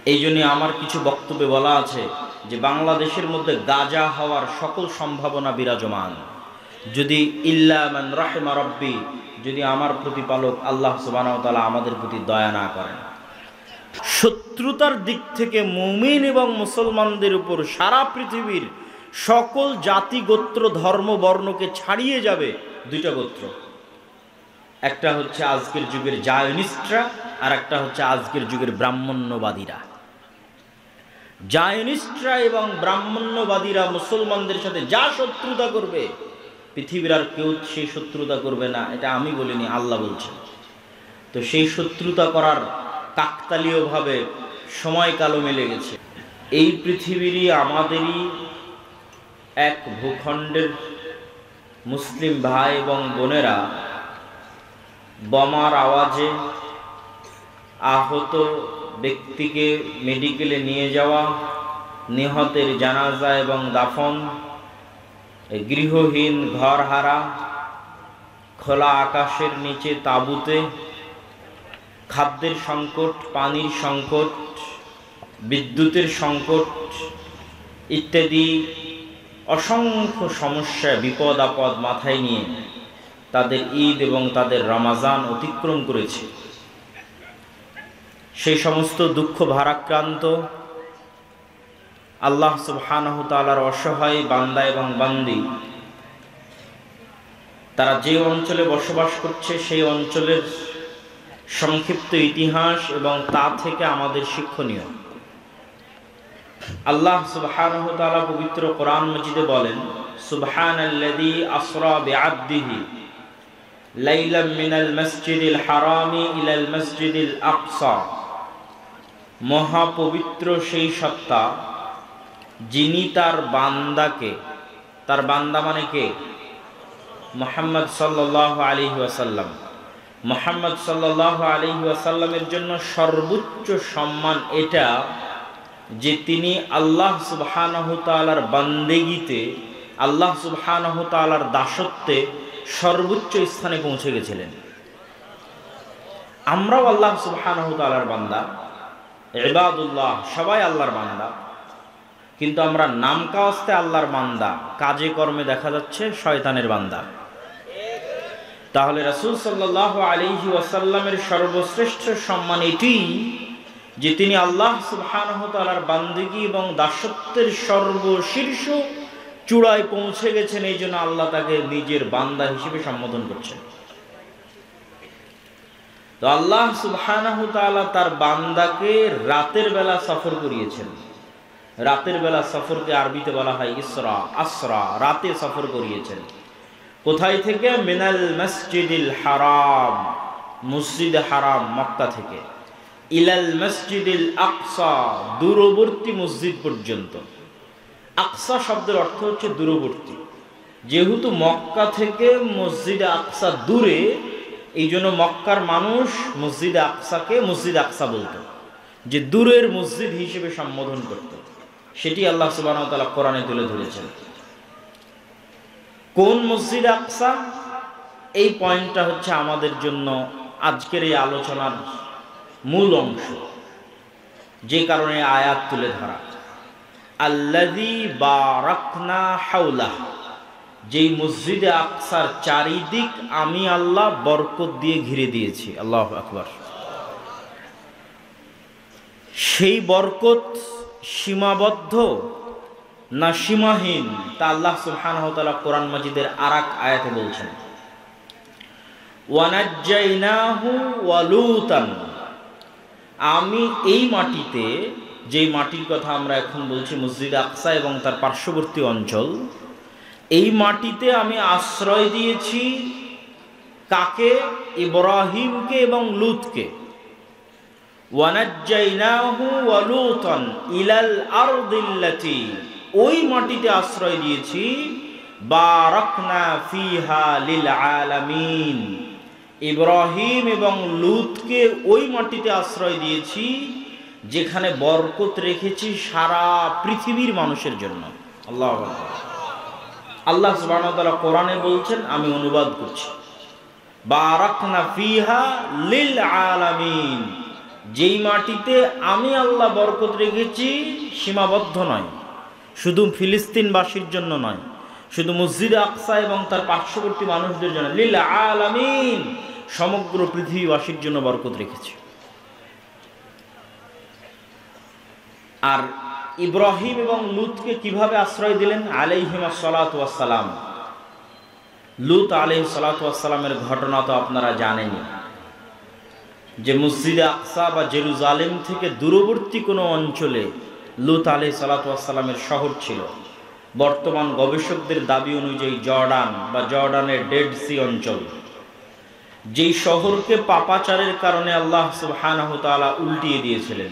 এই জন্য আমার কিছু বক্তব্যে বলা আছে যে বাংলাদেশের মধ্যে গাঁজা হওয়ার সকল সম্ভাবনা বিরাজমান, যদি ইল্লা মান রাহিমা রব্বি, যদি আমার প্রতিপালক আল্লাহ সুবহানাহু ওয়া তাআলা আমাদের প্রতি দয়া না করেন। শত্রুতার দিক থেকে মুমিন এবং মুসলমানদের উপর সারা পৃথিবীর সকল জাতি গোত্র ধর্ম বর্ণকে ছাড়িয়ে যাবে দুইটা গোত্র, একটা হচ্ছে আজকের যুগের জায়নিস্টরা, আর একটা হচ্ছে আজকের যুগের ব্রাহ্মণ্যবাদীরা। জায়নিস্টরা এবং ব্রাহ্মণ্যবাদীরা মুসলমানদের সাথে যা শত্রুতা করবে, পৃথিবীর আর কেউ সেই শত্রুতা করবে না, এটা আমি বলিনি, আল্লাহ বলছেন। তো সেই শত্রুতা করার কাকতালীয়ভাবে সময়কালও মিলে গেছে। এই পৃথিবীরই আমাদেরই এক ভূখণ্ডের মুসলিম ভাই এবং বোনেরা বোমার আওয়াজে আহত ব্যক্তিকে মেডিকেলে নিয়ে যাওয়া, নিহতের জানাজা এবং দাফন, গৃহহীন ঘরহারা, খোলা আকাশের নিচে তাঁবুতে, খাদ্যের সংকট, পানির সংকট, বিদ্যুতের সংকট ইত্যাদি অসংখ্য সমস্যা, বিপদ আপদ মাথায় নিয়ে তাদের ঈদ এবং তাদের রমাজান অতিক্রম করেছে। সেই সমস্ত দুঃখ ভারাক্রান্ত আল্লাহ সুবহানাহু ওয়া তাআলার অসহায় বান্দা এবং বান্দি, তারা যে অঞ্চলে বসবাস করছে সেই অঞ্চলের সংক্ষিপ্ত ইতিহাস এবং তা থেকে আমাদের শিক্ষণীয়। আল্লাহ সুবহানাহু ওয়া তাআলা পবিত্র কোরআন মাজিদে বলেন, সুবহানাল্লাযী আসরা বিআবদিহি লাইলাম মিনাল মসজিদিল হারামি ইলাল মসজিদিল আকসা। মহাপবিত্র সেই সত্তা যিনি তার বান্দাকে, তার বান্দা মানে কে? মুহাম্মদ সাল্লাল্লাহু আলাইহি ওয়াসাল্লাম। মুহাম্মদ সাল্লাল্লাহু আলাইহি ওয়াসাল্লামের জন্য সর্বোচ্চ সম্মান এটা যে তিনি আল্লাহ সুবহানাহু তাআলার বান্দেগিতে, আল্লাহ সুবহানাহু তাআলার দাসত্বে সর্বোচ্চ স্থানে পৌঁছে গেছিলেন। আমরাও আল্লাহ সুবহানাহু তাআলার বান্দা, ইবাদুল্লাহ, সবাই আল্লাহর বান্দা, কিন্তু আমরা নাম কাওয়াস্তে আল্লাহর বান্দা, কাজে কর্মে দেখা যাচ্ছে শয়তানের বান্দা। তাহলে রাসূল সাল্লাল্লাহু আলাইহি ওয়াসাল্লামের সর্বশ্রেষ্ঠ সম্মান এটি যে তিনি আল্লাহ সুবহানাহু তাআলার বান্দেগী এবং দাসত্বের সর্বশীর্ষ চূড়ায় পৌঁছে গেছেন। এই জন্য আল্লাহ তাকে নিজের বান্দা হিসেবে সম্বোধন করছেন। তো আল্লাহ সুবহানাহু তাআলা তার বান্দাকে রাতের বেলা সফর করিয়েছেন। রাতের বেলা সফরকে আরবিতে বলা হয় ইসরা, আসরা, রাতে সফর করিয়েছেন। কোথায় থেকে? মিনাল মসজিদিল হারাম, মসজিদ হারাম মক্কা থেকে, ইলাল মসজিদিল আকসা, দূরবর্তী মসজিদ পর্যন্ত। আকসা শব্দের অর্থ হচ্ছে দূরবর্তী। যেহেতু মক্কা থেকে মসজিদে আকসা দূরে, এই জন্য মক্কার মানুষ মসজিদে আকসাকে মসজিদ আকসা বলতো, যে দূরের মসজিদ হিসেবে সম্বোধন করত। সেটি আল্লাহ সুবহানাহু ওয়া তাআলা কোরআনে তুলে ধরেছেন। কোন মসজিদ আকসা? এই পয়েন্টটা হচ্ছে আমাদের জন্য আজকের এই আলোচনার মূল অংশ, যে কারণে আয়াত তুলে ধরা। আল্লাযী বারাকনা হাওলাহ, যেই মসজিদে আকসার চারিদিক আমি আল্লাহ বরকত দিয়ে ঘিরে দিয়েছি। আল্লাহু আকবার। সেই বরকত সীমাবদ্ধ না সীমাহীন, তা আল্লাহ সুবহানাহু ওয়া তাআলা কোরআন মাজিদের আরেক আয়াতে বলছেন, ওয়ানাজ্জাইনাহু ওয়া লূতান। আমি এই মাটিতে, যেই মাটির কথা আমরা এখন বলছি মসজিদ আকসা এবং তার পার্শ্ববর্তী অঞ্চল, এই মাটিতে আমি আশ্রয় দিয়েছি কাকে? ইব্রাহিমকে এবং লূতকে। ওয়ানাজ্জাইনাহু ওয়া লূতান ইলাল আরদিল্লাতি, ওই মাটিতে আশ্রয় দিয়েছি বারাকনা ফিহা লিল আলামিন। ইব্রাহিম এবং লূতকে ওই মাটিতে আশ্রয় দিয়েছি যেখানে বরকত রেখেছি সারা পৃথিবীর মানুষের জন্য। আল্লাহু আকবার। আল্লাহ সুবহানাহু ওয়া তাআলা কোরআনে বলছেন, আমি অনুবাদ করছি, বারাকনা ফিহা লিল আলামিন, যেই মাটিতে আমি আল্লাহ বরকত রেখেছি সীমাবদ্ধ নয়, শুধু ফিলিস্তিনবাসীর জন্য নয়, শুধু মসজিদে আকসা এবং তার পার্শ্ববর্তী মানুষদের জন্য, লিল আলামিন, সমগ্র পৃথিবীবাসীর জন্য বরকত রেখেছি। আর ইব্রাহিম এবং লূতকে কিভাবে আশ্রয় দিলেন? আলাইহিমা সালাতু ওয়াস সালাম। লূত আলাইহিস সালাতু ওয়াস সালামের ঘটনা তো আপনারা জানেনই, যে মসজিদে আকসা বা জেরুজালেম থেকে দূরবর্তী কোনো অঞ্চলে লূত আলাইহিস সালাতু ওয়াস সালামের শহর ছিল। বর্তমান গবেষকদের দাবি অনুযায়ী জর্ডান বা জর্ডানের ডেড সি অঞ্চল, যেই শহরকে পাপাচারের কারণে আল্লাহ সুবহানাহু ওয়া তাআলা উল্টিয়ে দিয়েছিলেন।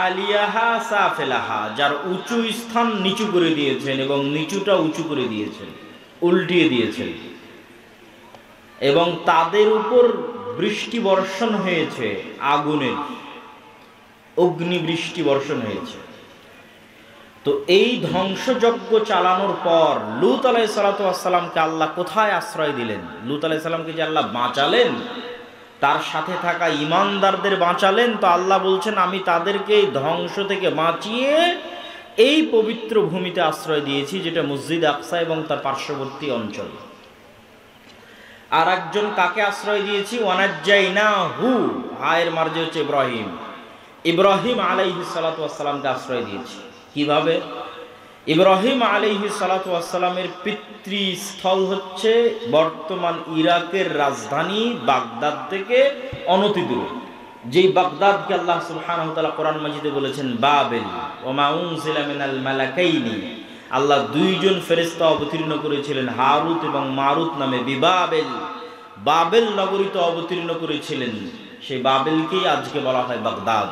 আলিয়াহা সাফেলাহা, যার উঁচু স্থান নিচু করে দিয়েছেন এবং নিচুটা উঁচু করে দিয়েছেন, উল্টিয়ে দিয়েছেন, এবং তাদের উপর বৃষ্টি বর্ষণ হয়েছে, আগুনের অগ্নি বৃষ্টি বর্ষণ হয়েছে। তো এই ধ্বংসযজ্ঞ চালানোর পর লূত আলাইহিস সালাতু ওয়াস সালামকে আল্লাহ কোথায় আশ্রয় দিলেন? লূত আলাইহিস সালামকে যে আল্লাহ বাঁচালেন, তার সাথে থাকা ঈমানদারদের বাঁচালেন, তো আল্লাহ বলছেন আমি তাদেরকে ধ্বংস থেকে বাঁচিয়ে এই পবিত্র ভূমিতে আশ্রয় দিয়েছি, যেটা মসজিদ আকসা এবং তার পার্শ্ববর্তী অঞ্চল। আর একজন কাকে আশ্রয় দিয়েছি? ওয়ানাজ্জাইনাহু, হায়ের মার্জে হচ্ছে ইব্রাহিম। ইব্রাহিম আলাইহিস সালাতু ওয়াস সালামকে আশ্রয় দিয়েছি। কিভাবে? ইব্রাহিম আলাইহিস সালাতু ওয়াস সালামের পিতৃস্থল হচ্ছে বর্তমান ইরাকের রাজধানী বাগদাদ থেকে অনতিদূরে, যেই বাগদাদকে আল্লাহ সুবহানাহু ওয়া তাআলা কোরআন মাজিদে বলেছেন বাবেল, ওয়া মা উনজিলা মিনাল মালাকাইনি, আল্লাহ দুইজন ফেরেশতা অবতীর্ণ করেছিলেন হারুত এবং মারুত নামে বিবাবেল, বাবেল নগরীতে অবতীর্ণ করেছিলেন। সেই বাবেলকেই আজকে বলা হয় বাগদাদ।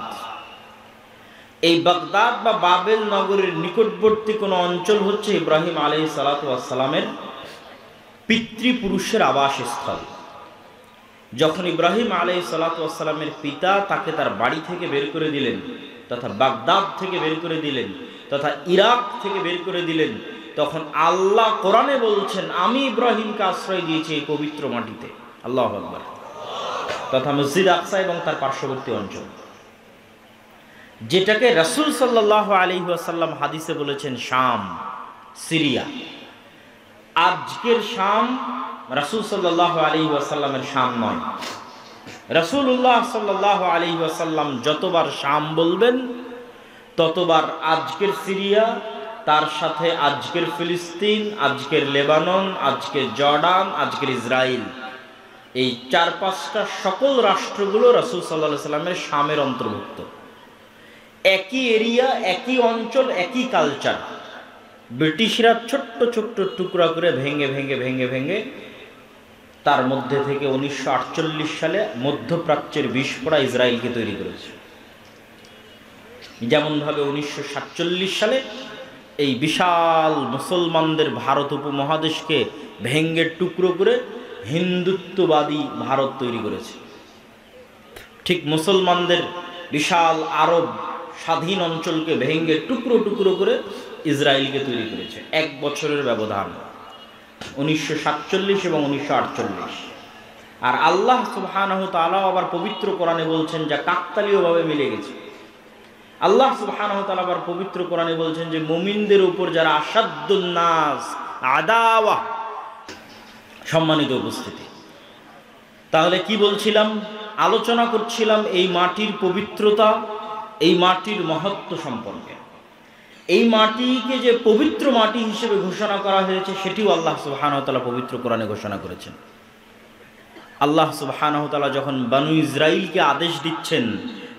এই বাগদাদ বা বাবেল নগরীর নিকটবর্তী কোনো অঞ্চল হচ্ছে ইব্রাহিম আলাইহিস সালাতু ওয়াস সালামের পিতৃপুরুষের আবাসস্থল। যখন ইব্রাহিম আলাইহিস সালাতু ওয়াস সালামের পিতা তাকে তার বাড়ি থেকে বের করে দিলেন, তথা বাগদাদ থেকে বের করে দিলেন, তথা ইরাক থেকে বের করে দিলেন, তখন আল্লাহ কোরআনে বলছেন আমি ইব্রাহিমকে আশ্রয় দিয়েছি এই পবিত্র মাটিতে, আল্লাহু আকবার, তথা মসজিদ আকসা এবং তার পার্শ্ববর্তী অঞ্চল, যেটাকে রাসূল সাল্লাল্লাহু আলাইহি ওয়াসাল্লাম হাদিসে বলেছেন শাম, সিরিয়া। আজকের শাম রাসূল সাল্লাল্লাহু আলাইহি ওয়াসাল্লামের শাম নয়। রাসূলুল্লাহ সাল্লাল্লাহু আলাইহি ওয়াসাল্লাম যতবার শাম বলবেন ততবার আজকের সিরিয়া, তার সাথে আজকের ফিলিস্তিন, আজকের লেবানন, আজকের জর্ডান, আজকের ইসরায়েল, এই 4-5টা সকল রাষ্ট্রগুলো রাসূল সাল্লাল্লাহু আলাইহি ওয়াসাল্লামের শামের অন্তর্ভুক্ত। একই এরিয়া, একই অঞ্চল, একই কালচার। ব্রিটিশরা ছোট্ট ছোট্ট টুকরা করে ভেঙে ভেঙে ভেঙে ভেঙে তার মধ্যে থেকে 1948 সালে মধ্যপ্রাচ্যের বিস্ফোরা ইসরায়েলকে তৈরি করেছে। যেমনভাবে 1947 সালে এই বিশাল মুসলমানদের ভারত উপমহাদেশকে ভেঙে টুকরো করে হিন্দুত্ববাদী ভারত তৈরি করেছে, ঠিক মুসলমানদের বিশাল আরব স্বাধীন অঞ্চলকে ভেঙে টুকরো টুকরো করে ইসরায়েলকে তৈরি করেছে। 1 বছরের ব্যবধান, 1947 এবং 1948। আর আল্লাহ সুবহানাহু ওয়া তাআলা আবার পবিত্র কোরআনে বলছেন, যা কাকতালীয়ভাবে মিলে গেছে। আল্লাহ সুবহানাহু ওয়া তাআলা আবার পবিত্র কোরআনে বলছেন যে মুমিনদের উপর যারা আসাদ্দুন নাস আদাওয়া, সম্মানিত উপস্থিতি। তাহলে কি বলছিলাম? আলোচনা করছিলাম এই মাটির পবিত্রতা, এই মাটির মহত্ব সম্পর্কে। এই মাটিকে যে পবিত্র মাটি হিসেবে ঘোষণা করা হয়েছে সেটিও আল্লাহ সুবহানাহু ওয়া তাআলা পবিত্র কোরআনে ঘোষণা করেছেন। আল্লাহ সুবহানাহু ওয়া তাআলা যখন বনু ইসরাইলকে আদেশ দিচ্ছেন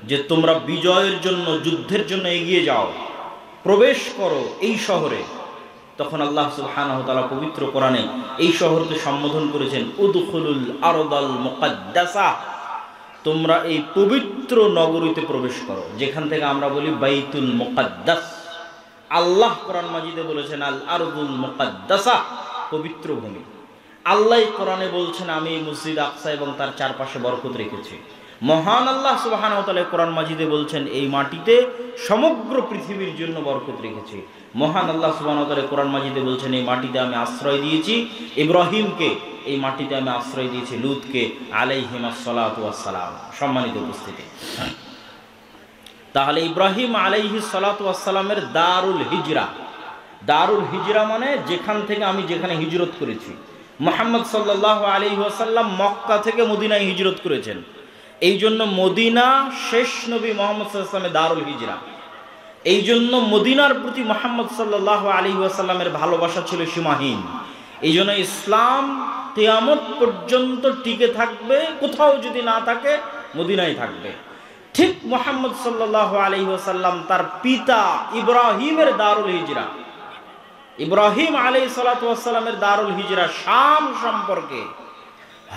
যে তোমরা বিজয়ের জন্য, যুদ্ধের জন্য এগিয়ে যাও, প্রবেশ করো এই শহরে, তখন আল্লাহ সুবহানাহু ওয়া তাআলা পবিত্র কোরআনে এই শহরকে সম্বোধন করেছেন উদখুলুল আরদাল মুকাদ্দাসা, তোমরা এই পবিত্র নগরীতে প্রবেশ করো, যেখান থেকে আমরা বলি বাইতুল মুকাদ্দাস। আল্লাহ কোরআন মাজিদে বলেছেন আল আরদুল মুকাদ্দাসা, পবিত্র ভূমি। আল্লাহ কোরআনে বলছেন আমি মসজিদ আকসা এবং তার চারপাশে বরকত রেখেছি। মহান আল্লাহ সুবহানাহু ওয়া তাআলা কোরআন মাজিদে বলছেন এই মাটিতে সমগ্র পৃথিবীর জন্য বরকত রেখেছি। মহান আল্লাহ সুবহানাহু ওয়া তাআলা কোরআন মাজিদে বলছেন এই মাটিতে আমি আশ্রয় দিয়েছি ইব্রাহিমকে, এই মাটিতে আমি আশ্রয় দিয়েছি লূতকে আলাইহিমাস সালাতু ওয়াস সালাম। সম্মানিত উপস্থিতি, তাহলে ইব্রাহিম আলাইহিস সালাতু ওয়াস সালামের দারুল হিজরা, দারুল হিজরা মানে যেখানে হিজরত করেছি। মুহাম্মদ সাল্লাল্লাহু আলাইহি ওয়াসাল্লাম মক্কা থেকে মদিনায় হিজরত করেছেন, এই জন্য মদিনা শেষ নবী মুহাম্মদ সাল্লাল্লাহু আলাইহি ওয়াসাল্লামের দারুল হিজরা। এই জন্য মদিনার প্রতি মুহাম্মদ সাল্লাল্লাহু আলাইহি ওয়াসাল্লামের ভালোবাসা ছিল সীমাহীন। এই জন্য ইসলাম কিয়ামত পর্যন্ত টিকে থাকবে, কোথাও যদি না থাকে মদিনায় থাকবে। ঠিক মুহাম্মদ সাল্লাল্লাহু আলাইহি ওয়াসাল্লাম তার পিতা ইব্রাহিমের দারুল হিজরা, ইব্রাহিম আলাইহিস সালাতু ওয়াস সালামের দারুল হিজরা শাম সম্পর্কে,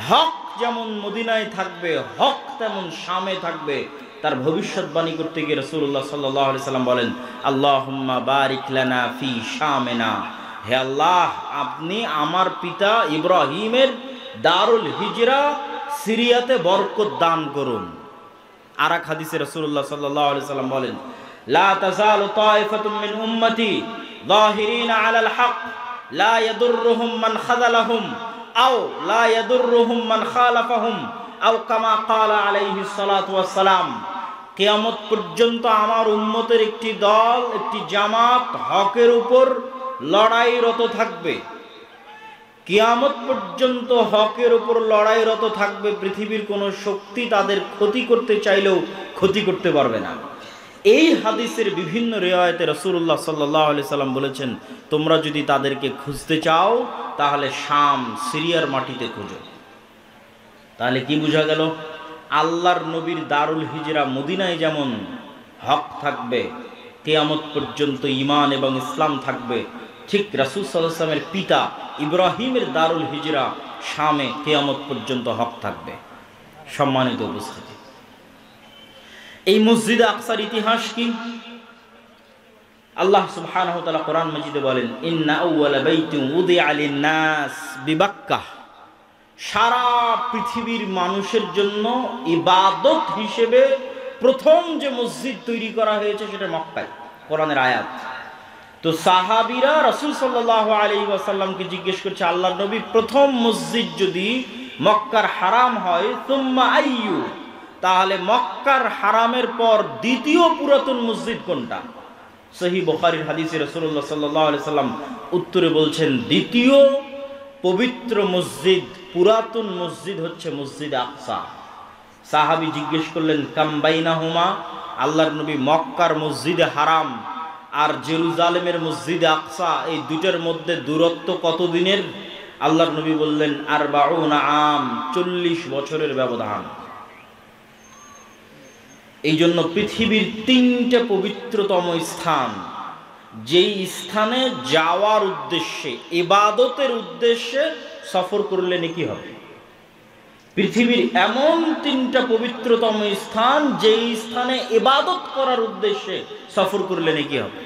হক যেমন মদিনায় থাকবে, হক তেমন শামে থাকবে, তার ভবিষ্যৎবাণী করতে গিয়ে রাসূলুল্লাহ সাল্লাল্লাহু আলাইহি সাল্লাম বলেন, আল্লাহুম্মা বারিক লানা ফি শামিনা, হে আল্লাহ আপনি আমার পিতা ইব্রাহিমের দারুল হিজরা সিরিয়াতে বরকত দান করুন। আর এক হাদিসে রাসূলুল্লাহ সাল্লাল্লাহু আলাইহি সাল্লাম বলেন, লা তাযালু তায়ফাতুম মিন উম্মতি যাহিরিনা আলাল হক লা ইয়াদুররুহুম মান খাযালাহুম আও লা ইয়াদুররুহুম মান খালাফাহুম আও কামা ক্বালা আলাইহিস সালাতু ওয়াস সালাম। কিয়ামত পর্যন্ত আমার উম্মতের একটি দল, একটি জামাত হকের উপর লড়াইরত থাকবে। কিয়ামত পর্যন্ত হকের উপর লড়াইরত থাকবে, পৃথিবীর কোনো শক্তি তাদের ক্ষতি করতে চাইলেও ক্ষতি করতে পারবে না। এই হাদিসের বিভিন্ন রিওয়ায়াতে রাসূলুল্লাহ সাল্লাল্লাহু আলাইহি সাল্লাম বলেছেন, তোমরা যদি তাদেরকে খুঁজতে চাও তাহলে শাম সিরিয়ার মাটিতে খোঁজো। তাহলে কি বোঝা গেল? আল্লাহর নবীর দারুল হিজরা মদিনায় যেমন হক থাকবে, কিয়ামত পর্যন্ত ঈমান এবং ইসলাম থাকবে, ঠিক রাসূল সাল্লাল্লাহু আলাইহি ওয়াসাল্লামের পিতা ইব্রাহিমের দারুল হিজরা শামে কিয়ামত পর্যন্ত হক থাকবে। সম্মানিত উপস্থিতি, এই মসজিদে আকসার ইতিহাস কি? আল্লাহ সুবহানাহু ওয়া তাআলা কোরআন মাজিদে বলেন, ইন্না আউওয়ালা বাইতিন উদিআ লিন-নাস বিবাক্কাহ, সারা পৃথিবীর মানুষের জন্য ইবাদত হিসেবে প্রথম যে মসজিদ তৈরি করা হয়েছে সেটা মক্কায়। কোরআনের আয়াত। তো সাহাবীরা রাসূল সাল্লাল্লাহু আলাইহি ওয়াসাল্লামকে জিজ্ঞেস করছে, আল্লাহর নবী প্রথম মসজিদ যদি মক্কার হারাম হয় সুম্মা আইয়ু, তাহলে মক্কার হারামের পর দ্বিতীয় পুরাতন মসজিদ কোনটা? সহিহ বুখারীর হাদিসে রাসূলুল্লাহ সাল্লাল্লাহু আলাইহি ওয়াসাল্লাম উত্তরে বলছেন, দ্বিতীয় পবিত্র মসজিদ, পুরাতন মসজিদ হচ্ছে মসজিদ আকসা। সাহাবী জিজ্ঞেস করলেন, কাম বাইনাহুমা, আল্লাহর নবী মক্কার মসজিদে হারাম আর জেরুজালেমের মসজিদে আকসা এই দুটার মধ্যে দূরত্ব কত দিনের? আল্লাহর নবী বললেন, 40 আম, 40 বছরের ব্যবধান। এই জন্য পৃথিবীর 3টে পবিত্রতম স্থান, যেই স্থানে যাওয়ার উদ্দেশ্যে, ইবাদতের উদ্দেশ্যে সফর করলে নেকি হবে। পৃথিবীর এমন 3টা পবিত্রতম স্থান, যেই স্থানে ইবাদত করার উদ্দেশ্যে সফর করলে নেকি হবে।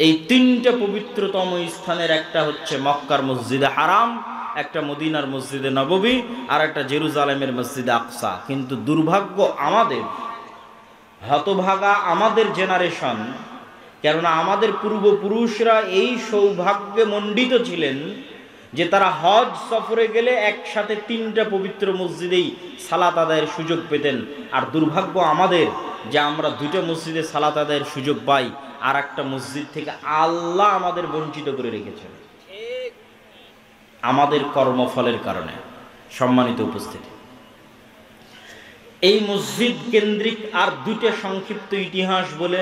এই 3টে পবিত্রতম স্থানের একটা হচ্ছে মক্কার মসজিদে হারাম, একটা মদিনার মসজিদে নববী, আর একটা জেরুজালেমের মসজিদে আকসা। কিন্তু দুর্ভাগ্য আমাদের, হতভাগা আমাদের জেনারেশন, কেননা আমাদের পূর্বপুরুষরা এই সৌভাগ্যে মণ্ডিত ছিলেন যে তারা হজ সফরে গেলে একসাথে 3টা পবিত্র মসজিদেই সালাত আদায়ের সুযোগ পেতেন। আর দুর্ভাগ্য আমাদের যে আমরা 2টা মসজিদে সালাত আদায়ের সুযোগ পাই, আর একটা মসজিদ থেকে আল্লাহ আমাদের বঞ্চিত করে রেখেছেন আমাদের কর্মফলের কারণে। সম্মানিত উপস্থিতি, এই মসজিদ কেন্দ্রিক আর 2টা সংক্ষিপ্ত ইতিহাস বলে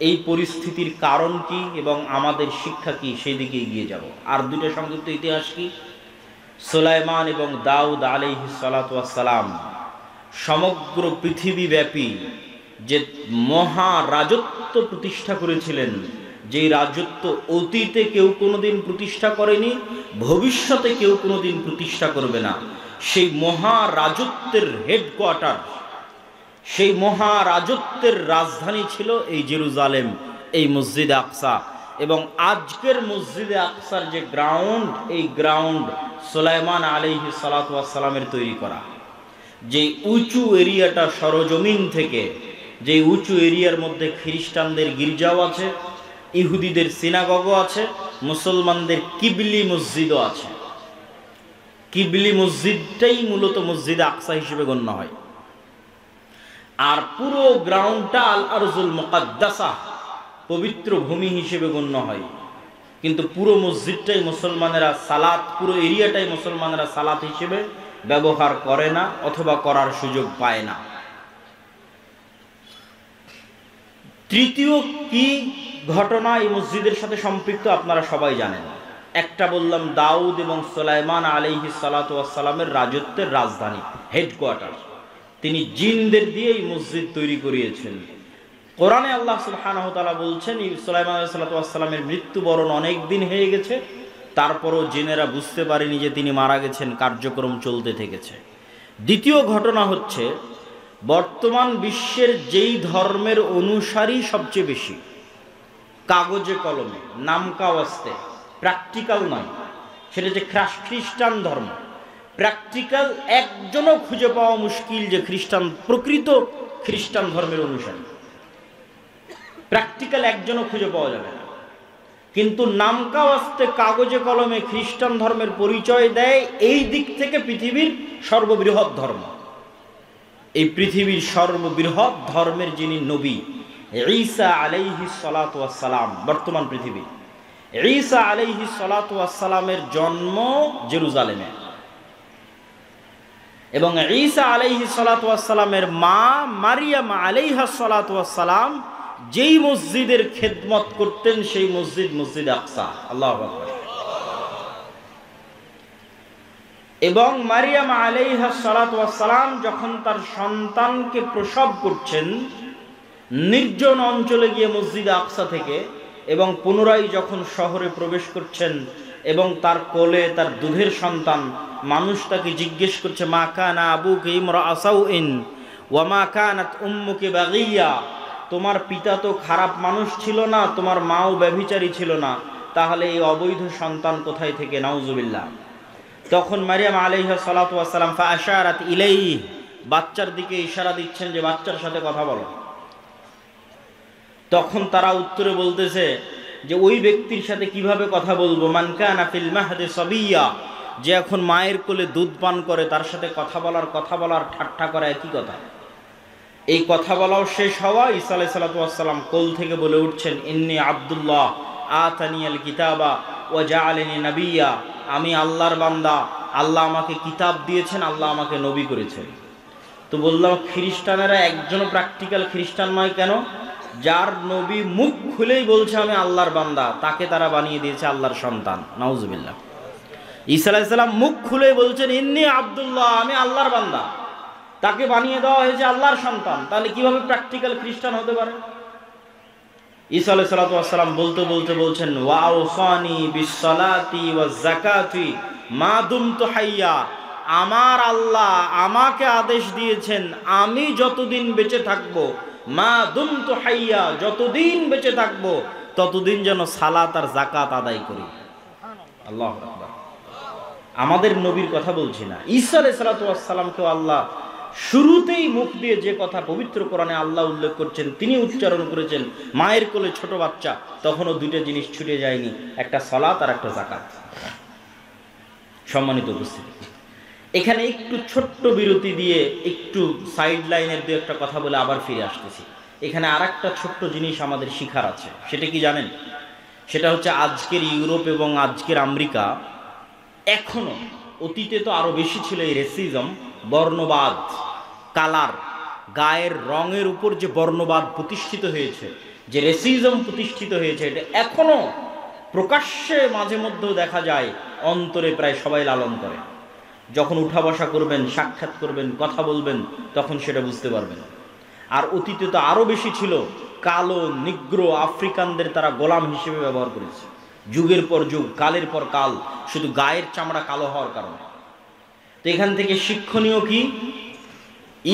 এই পরিস্থিতির কারণ কি এবং আমাদের শিক্ষা কি সেই দিকে এগিয়ে যাব। আর 2টা সংক্ষিপ্ত ইতিহাস কি? সুলাইমান এবং দাউদ আলাইহিস সালাতু ওয়াস সালাম সমগ্র পৃথিবীব্যাপী যে মহা রাজত্ব প্রতিষ্ঠা করেছিলেন, যেই রাজত্ব অতীতে কেউ কোনোদিন প্রতিষ্ঠা করেনি, ভবিষ্যতে কেউ কোনোদিন প্রতিষ্ঠা করবে না, সেই মহা রাজত্বের হেডকোয়ার্টার, সেই মহা রাজত্বের রাজধানী ছিল এই জেরুজালেম, এই মসজিদে আকসা। এবং আজকের মসজিদে আকসার যে গ্রাউন্ড, এই গ্রাউন্ড সুলাইমান আলাইহিস সালাতু ওয়াস সালামের তৈরি করা। যে উঁচু এরিয়াটা সরজমিন থেকে, যে উঁচু এরিয়ার মধ্যে খ্রিস্টানদের গির্জাও আছে, ইহুদিদের সিনাগগও আছে, মুসলমানদের কিবলি মসজিদও আছে। কিবলি মসজিদটাই মূলত মসজিদ আকসা হিসেবে গণ্য হয়। আর পুরো গ্রাউন্ডটা আল আরজুল মুকাদ্দাসা, পবিত্র ভূমি হিসেবে গণ্য হয়। কিন্তু পুরো মসজিদটাই মুসলমানেরা সালাত, পুরো এরিয়াটাই মুসলমানেরা সালাত হিসেবে ব্যবহার করে না অথবা করার সুযোগ পায় না। তৃতীয় কি ঘটনা এই মসজিদের সাথে সম্পৃক্ত আপনারা সবাই জানেন। একটা বললাম দাউদ এবং সুলাইমান আলাইহিস সালাতু ওয়াস সালামের রাজত্বের রাজধানী, হেডকোয়ার্টার। তিনি জিনদের দিয়ে এই মসজিদ তৈরি করিয়েছেন। কোরআনে আল্লাহ সুবহানাহু ওয়া তাআলা বলছেন সুলাইমান আলাইহিস সালাতু ওয়াস সালামের মৃত্যুবরণ অনেক দিন হয়ে গেছে, তারপরও জিনেরা বুঝতে পারেনি যে তিনি মারা গেছেন, কার্যক্রম চলতে থেকেছে। দ্বিতীয় ঘটনা হচ্ছে বর্তমান বিশ্বের যেই ধর্মের অনুসারী সবচেয়ে বেশি, কাগজে কলমে নামকা ওয়াস্তে, প্র্যাকটিক্যাল নয়, সেটা যে খ্রিস্টান ধর্ম। প্র্যাকটিক্যাল একজনও খুঁজে পাওয়া মুশকিল যে খ্রিস্টান, প্রকৃত খ্রিস্টান ধর্মের অনুসারী প্র্যাকটিক্যাল একজনও খুঁজে পাওয়া যাবে না। কিন্তু নামকা ওয়াস্তে কাগজে কলমে খ্রিস্টান ধর্মের পরিচয় দেয় এই দিক থেকে পৃথিবীর সর্ববৃহৎ ধর্ম। এই পৃথিবীর সর্ববৃহৎ ধর্মের যিনি নবী ঈসা আলাইহিস সালাতু ওয়াস সালাম, বর্তমান পৃথিবী, ঈসা আলাইহিস সালাতু ওয়াস সালামের জন্ম জেরুজালেমে, এবং ঈসা আলাইহিস সালাতু ওয়াস সালামের মা মারিয়াম আলাইহাস সালাতু ওয়াস সালাম যেই মসজিদের খেদমত করতেন সেই মসজিদ, মসজিদ আকসা। আল্লাহু আকবার। এবং মারিয়াম আলাইহাস সালাতু ওয়াস সালাম যখন তার সন্তানকে প্রসব করছেন নির্জন অঞ্চলে গিয়ে মসজিদ আকসা থেকে, এবং পুনরায় যখন শহরে প্রবেশ করছেন এবং তার কোলে তার দুধের সন্তান, মানুষ তাকে জিজ্ঞেস করছে মা কানা আবুকা ইমরাআ সাউইন ওয়া মা কানাত উম্মুকি বাগিয়া, তোমার পিতা তো খারাপ মানুষ ছিল না, তোমার মাও ব্যভিচারী ছিল না, তাহলে এই অবৈধ সন্তান কোথায় থেকে? নাউজুবিল্লাহ। তখন মারিয়াম আলাইহিস সালাতু ওয়াস সালাম ফাআশারাত ইলাইহি, বাচ্চার দিকে ইশারা দিচ্ছেন যে বাচ্চার সাথে কথা বলো। তখন তারা উত্তরে বলতেছে যে ওই ব্যক্তির সাথে কিভাবে কথা বলবো, মান কানা ফিল মাহদি সাবিয়া, যে এখন মায়ের কোলে দুধ পান করে, তার সাথে কথা বলার ঠাট্টা করা একই কথা। এই কথা বলাও শেষ হওয়া, ঈসা আলাইহিস সালাতু ওয়াস সালাম কোল থেকে বলে উঠছেন ইন্নী আব্দুল্লাহ আতানিয়াল কিতাবা ওয়া জাআলানি নাবিয়্যা, আমি আল্লাহর বান্দা, আল্লাহ আমাকে কিতাব দিয়েছেন, আল্লাহ আমাকে নবী করেছেন। তো বললাম খ্রিস্টানেরা একজনও প্র্যাকটিক্যাল খ্রিস্টান নয় কেন? যার নবী মুখ খুলেই বলছে আমি আল্লাহর বান্দা, তাকে তারা বানিয়ে দিয়েছে আল্লাহর সন্তান। নাউজুবিল্লাহ। ঈসা আলাইহিস সালাম মুখ খুলেই বলছেন ইন্নী আব্দুল্লাহ, আমি আল্লাহর বান্দা, তাকে বানিয়ে দেওয়া হয়েছে আল্লাহর সন্তান। তাহলে কিভাবে প্র্যাকটিক্যাল খ্রিস্টান হতে পারে? ঈসা আলাইহিস সালাতু ওয়াস সালাম বলতে বলছেন ওয়া আওসানি বিসসালাতি ওয়াজ যাকাতি মা দুমতু হাইয়া, আমার আল্লাহ আমাকে আদেশ দিয়েছেন আমি যতদিন বেঁচে থাকব, মা দুমতু হাইয়া, যতদিন বেঁচে থাকব ততদিন যেন সালাত আর যাকাত আদায় করি। আল্লাহু আকবার। আমাদের নবীর কথা বলছি না, ঈসা আলাইহিস সালাতু ওয়াস সালামকেও আল্লাহ শুরুতেই মুখ দিয়ে যে কথা পবিত্র কোরআনে আল্লাহ উল্লেখ করছেন তিনি উচ্চারণ করেছেন, মায়ের কোলে ছোট বাচ্চা, তখনও দুইটা জিনিস ছুটে যায়নি, একটা সালাত আর একটা যাকাত। সম্মানিত উপস্থিতি, এখানে একটু ছোট্ট বিরতি দিয়ে একটু সাইড লাইনের দু একটা কথা বলে আবার ফিরে আসতেছি। এখানে আর একটা ছোট্ট জিনিস আমাদের শিখার আছে, সেটা কি জানেন? সেটা হচ্ছে আজকের ইউরোপ এবং আজকের আমেরিকা, এখনো, অতীতে তো আরো বেশি ছিল এই রেসিজম, বর্ণবাদ, কালার, গায়ের রঙের উপর যে বর্ণবাদ প্রতিষ্ঠিত হয়েছে, যে রেসিজম প্রতিষ্ঠিত হয়েছে, এটা এখনো প্রকাশ্যে মাঝে মধ্যেও দেখা যায়, অন্তরে প্রায় সবাই লালন করে। যখন উঠা বসা করবেন, সাক্ষাৎ করবেন, কথা বলবেন, তখন সেটা বুঝতে পারবেন। আর অতীতে তো আরো বেশি ছিল, কালো, নিগ্রো, আফ্রিকানদের তারা গোলাম হিসেবে ব্যবহার করেছে, যুগের পর যুগ, কালের পর কাল, শুধু গায়ের চামড়া কালো হওয়ার কারণে। তো এখান থেকে শিক্ষণীয় কি?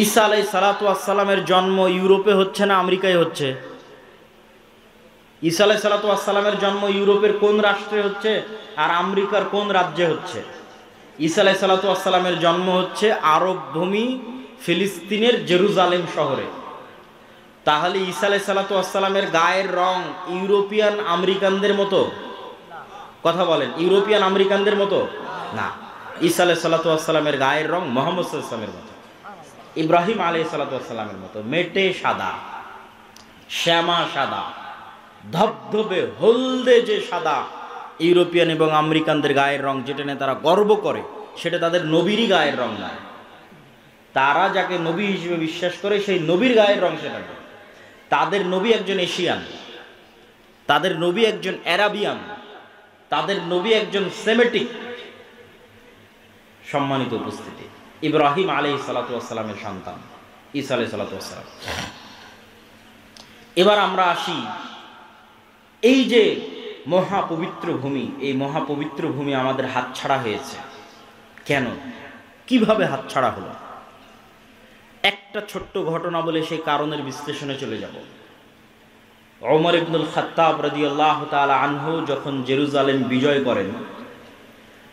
ঈসা আলাইহিস সালাতু ওয়াস সালামের জন্ম ইউরোপে হচ্ছে না আমেরিকায় হচ্ছে? ঈসা আলাইহিস সালাতু ওয়াস সালামের জন্ম ইউরোপের কোন রাষ্ট্রে হচ্ছে আর আমেরিকার কোন রাজ্যে হচ্ছে? ঈসা আলাইহিস সালাতু ওয়াস সালামের জন্ম হচ্ছে আরব ভূমি ফিলিস্তিনের জেরুজালেম শহরে। তাহলে ঈসা আলাইহিস সালাতু ওয়াস সালামের গায়ের রং ইউরোপিয়ান আমেরিকানদের মতো? কথা বলেন, ইউরোপিয়ান আমেরিকানদের মতো না। ঈসা আলাইহিস সালাতু ওয়াস সালামের গায়ের রং মুহাম্মদ সাল্লাল্লাহু আলাইহি ওয়াসাল্লামের মতো, ইব্রাহিম আলাইহিস সালাতু ওয়াস সালামের মতো মেটে সাদা, শ্যামা সাদা, ধবধবে হলদে যে সাদা ইউরোপিয়ান এবং আমেরিকানদের গায়ের রং, যেটা নিয়ে তারা গর্ব করে, সেটা তাদের নবীরই গায়ের রং নয়। তারা যাকে নবী হিসেবে বিশ্বাস করে সেই নবীর গায়ের রং সেটা নয়। তাদের নবী একজন এশিয়ান, তাদের নবী একজন অ্যারাবিয়ান, তাদের নবী একজন সেমেটিক। সম্মানিত উপস্থিতি, ইব্রাহিম আলাইহিস সালাতু ওয়াস সালামের সন্তান ঈসা আলাইহিস সালাতু ওয়াস সালাম। এবার আমরা আসি, এই যে মহাপবিত্র ভূমি, এই মহাপবিত্র ভূমি আমাদের হাতছাড়া হয়েছে কেন, কিভাবে হাতছাড়া হলো? একটা ছোট্ট ঘটনা বলে সেই কারণের বিশ্লেষণে চলে যাব। ওমর ইবনুল খাত্তাব রাদিয়াল্লাহু তাআলা আনহু যখন জেরুজালেম বিজয় করেন,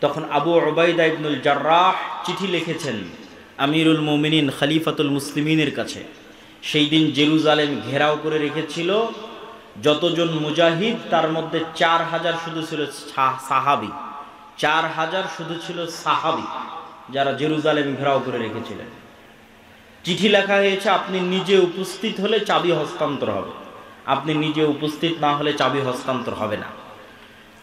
তখন আবু উবাইদা ইবনুল জাররাহ চিঠি লিখেছেন আমিরুল মুমিনিন খলিফাতুল মুসলিমিনের কাছে। সেই দিন জেরুজালেম ঘেরাও করে রেখেছিল যতজন মুজাহিদ, তার মধ্যে 4000 শুধু ছিল সাহাবী, 4000 শুধু ছিল সাহাবী যারা জেরুজালেম ঘেরাও করে রেখেছিলেন। চিঠি লেখা হয়েছে, আপনি নিজে উপস্থিত হলে চাবি হস্তান্তর হবে, আপনি নিজে উপস্থিত না হলে চাবি হস্তান্তর হবে না।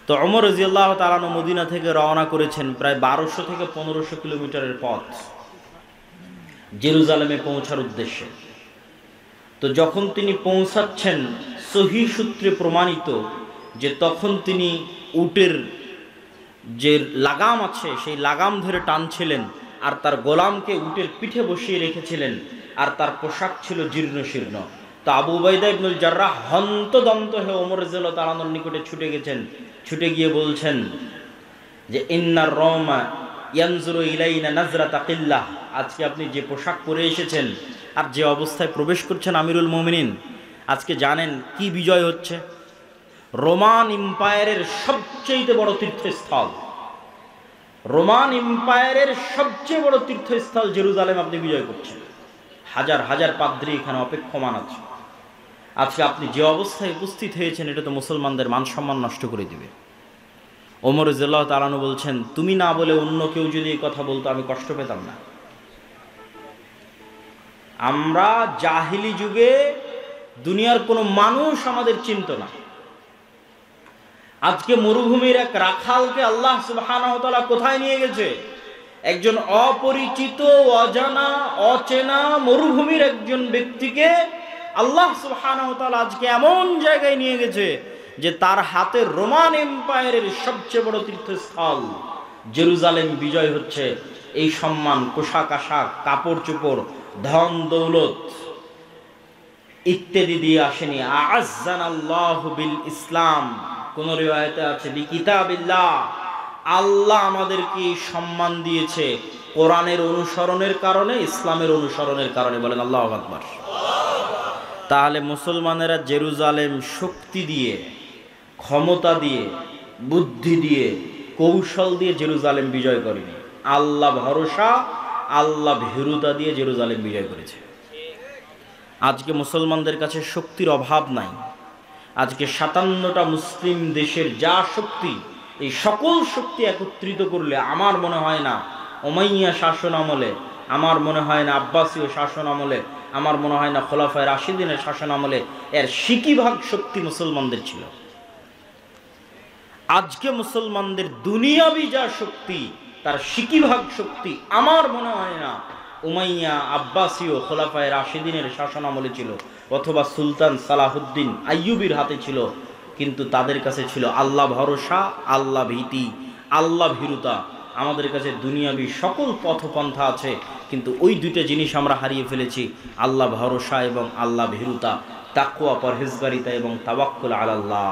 তো ওমর রাদিয়াল্লাহু তাআলা মদিনা থেকে রওনা করেছেন প্রায় 1200 থেকে 1500 কিলোমিটারের পথ জেরুজালেমে পৌঁছার উদ্দেশ্যে। তো যখন তিনি পৌঁছাচ্ছেন, সহিহ সূত্রে প্রমাণিত যে তখন তিনি উটের যে লাগাম আছে সেই লাগাম ধরে টানছিলেন, আর তার গোলামকে উটের পিঠে বসিয়ে রেখেছিলেন, আর তার পোশাক ছিল জীর্ণ শীর্ণ। তো আবু উবাইদা ইবনুল জাররাহ হন্তদন্ত হয়ে ওমর রাদিয়াল্লাহু তাআলার নিকটে ছুটে গেছেন, ছুটে গিয়ে বলছেন যে ইন্নার রওমা ইয়ানজুরু ইলাইনা নাজরাতা কিল্লাহ, আজকে আপনি যে পোশাক পরে এসেছেন আর যে অবস্থায় প্রবেশ করছেন আমিরুল মুমিনিন, আজকে জানেন কি বিজয় হচ্ছে? রোমান এম্পায়ারের সবচেয়ে বড় তীর্থস্থল, রোমান এম্পায়ারের সবচেয়ে বড় তীর্থস্থল জেরুজালেম আপনি বিজয় করছেন। হাজার হাজার পাদ্রী এখানে অপেক্ষমান আছে। আজকে আপনি যে অবস্থায় উপস্থিত হয়েছেন, এটা তো মুসলমানদের মান সম্মান নষ্ট করে দিবে। ওমর রাদিয়াল্লাহু তাআলা বলছেন, তুমি না বলে অন্য কেউ যদি এই কথা বলতো আমি কষ্ট পেতাম না। আমরা জাহিলি যুগে দুনিয়ার কোনো মানুষ আমাদের চিনত না। আজকে মরুভূমির এক রাখালকে আল্লাহ সুবহানাহু ওয়া তাআলা কোথায় নিয়ে গেছে? একজন অপরিচিত, অজানা, অচেনা মরুভূমির একজন ব্যক্তিকে আল্লাহ সুবহানাহু ওয়া তাআলা আজকে এমন জায়গায় নিয়ে গেছে যে তার হাতে রোমান এম্পায়ারের সবচেয়ে বড় তীর্থস্থল জেরুজালেম বিজয় হচ্ছে। এই সম্মান, পোশাক আশাক, কাপড় চোপড়, ধন দৌলত ইত্যাদি দিয়ে আসেনি। আ'আজ্জানাল্লাহু বিল ইসলাম, কোন রিওয়ায়াতে আছে বিকিতাবিল্লাহ, আল্লাহ আমাদেরকে সম্মান দিয়েছে কোরআনের অনুসরণের কারণে, ইসলামের অনুসরণের কারণে। বলেন আল্লাহু আকবার। তাহলে মুসলমানেরা জেরুজালেম শক্তি দিয়ে, ক্ষমতা দিয়ে, বুদ্ধি দিয়ে, কৌশল দিয়ে জেরুজালেম বিজয় করেনি। আল্লাহ ভরসা, আল্লাহ ভীরুতা দিয়ে জেরুজালেম বিজয় করেছে। আজকে মুসলমানদের কাছে শক্তির অভাব নাই। আজকে 57টা মুসলিম দেশের যা শক্তি, এই সকল শক্তি একত্রিত করলে আমার মনে হয় না উমাইয়া শাসন আমলে, আমার মনে হয় না আব্বাসীয় শাসন আমলে, আমার মনে হয় না খোলাফায়ে রাশিদিনের শাসন আমলে এর 60% শক্তি মুসলমানদের ছিল। আজকে মুসলমানদের দুনিয়াবি যা শক্তি, তার 60% শক্তি আমার মনে হয় না উমাইয়া, আব্বাসীয়, খোলাফায়ে রাশিদিনের শাসন আমলে ছিল, অথবা সুলতান সালাহুদ্দিন আইয়ুবীর হাতে ছিল। কিন্তু তাদের কাছে ছিল আল্লাহ ভরসা, আল্লাহ ভীতি, আল্লাহ ভীরুতা। আমাদের কাছে দুনিয়াবি সকল পথপন্থা আছে, কিন্তু ওই দুইটা জিনিস আমরা হারিয়ে ফেলেছি, আল্লাহ ভরসা এবং আল্লাহ ভীরুতা, তাকওয়া, পরহেজগারিতা এবং তাওয়াক্কুল আলাল্লাহ।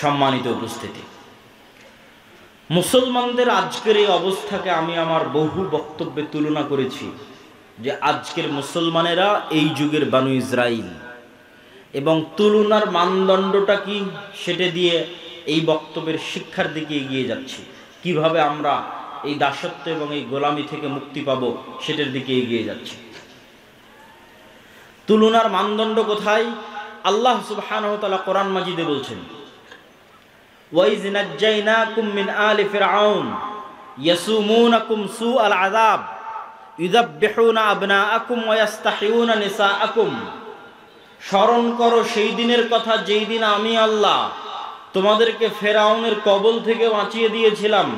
সম্মানিত উপস্থিতি, মুসলমানদের আজকের এই অবস্থাকে আমি আমার বহু বক্তব্যে তুলনা করেছি যে আজকের মুসলমানেরা এই যুগের বানু ইসরাইল, এবং তুলনার মানদণ্ডটা কি সেটা দিয়ে এই বক্তব্যের শিক্ষার দিকে এগিয়ে যাচ্ছি। কিভাবে আমরা এই দাসত্ব এবং এই গোলামি থেকে মুক্তি পাবো সেটার দিকে এগিয়ে যাচ্ছি। তুলনার মানদণ্ড কোথায়? আল্লাহ সুবহানাহু ওয়া তাআলা কোরআন মাজিদে বলছেন, ওয়াইজ নাজ্জাইনাকুম মিন আলি ফিরআউন ইয়াসুমুনাকুম সুআল আযাব ইউযাববিহুনা আবনাআকুম ওয়া ইস্তাহিয়ুনা নিসাআকুম। স্মরণ করো সেই দিনের কথা যেই দিন আমি আল্লাহ তোমাদেরকে ফেরাউনের কবল থেকে বাঁচিয়ে দিয়েছিলাম।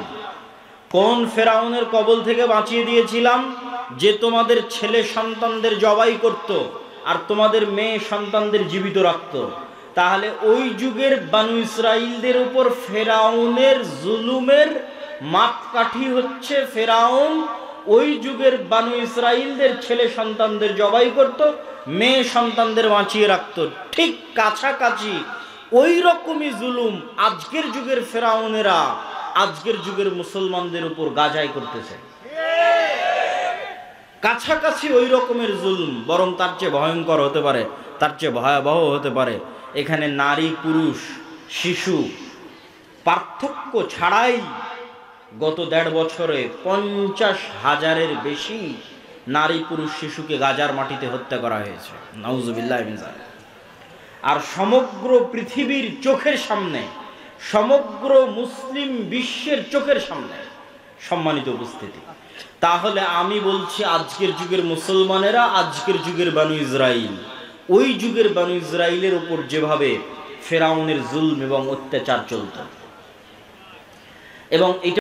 কোন ফেরাউনের কবল থেকে বাঁচিয়ে দিয়েছিলাম? যে তোমাদের ছেলে সন্তানদের জবাই করত আর তোমাদের মেয়ে সন্তানদের জীবিত রাখত। তাহলে ওই যুগের বানু ইসরাইলদের উপর ফেরাউনের জুলুমের মাপকাঠি হচ্ছে ফেরাউন ওই যুগের বানু ইসরাইলদের ছেলে সন্তানদের জবাই করত, মেয়ে সন্তানদের বাঁচিয়ে রাখত। ঠিক কাছাকাছি ওই রকমই জুলুম আজকের যুগের ফেরাউনেরা আজকের যুগের মুসলমানদের উপর গাজাই করতেছে। কাছাকাছি ওই রকমের জুলুম, বরং তার চেয়ে ভয়ঙ্কর হতে পারে, তার চেয়ে ভয়াবহ হতে পারে। এখানে নারী পুরুষ শিশু পার্থক্য ছাড়াই গত 1.5 বছরে 50,000-এর বেশি নারী পুরুষ শিশুকে গাজার মাটিতে হত্যা করা হয়েছে। নাউজুবিল্লাহ মিন যালিক। আর সমগ্র পৃথিবীর চোখের সামনে, সমগ্র মুসলিম বিশ্বের চোখের সামনে, সম্মানিত উপস্থিতি। তাহলে আমি বলছি আজকের যুগের মুসলমানেরা আজকের যুগের বানু ইসরাইল, ওই যুগের বানু ইসরাইলের উপর যেভাবে ফেরাউনের জুলম এবং অত্যাচার চলত, এবং এটা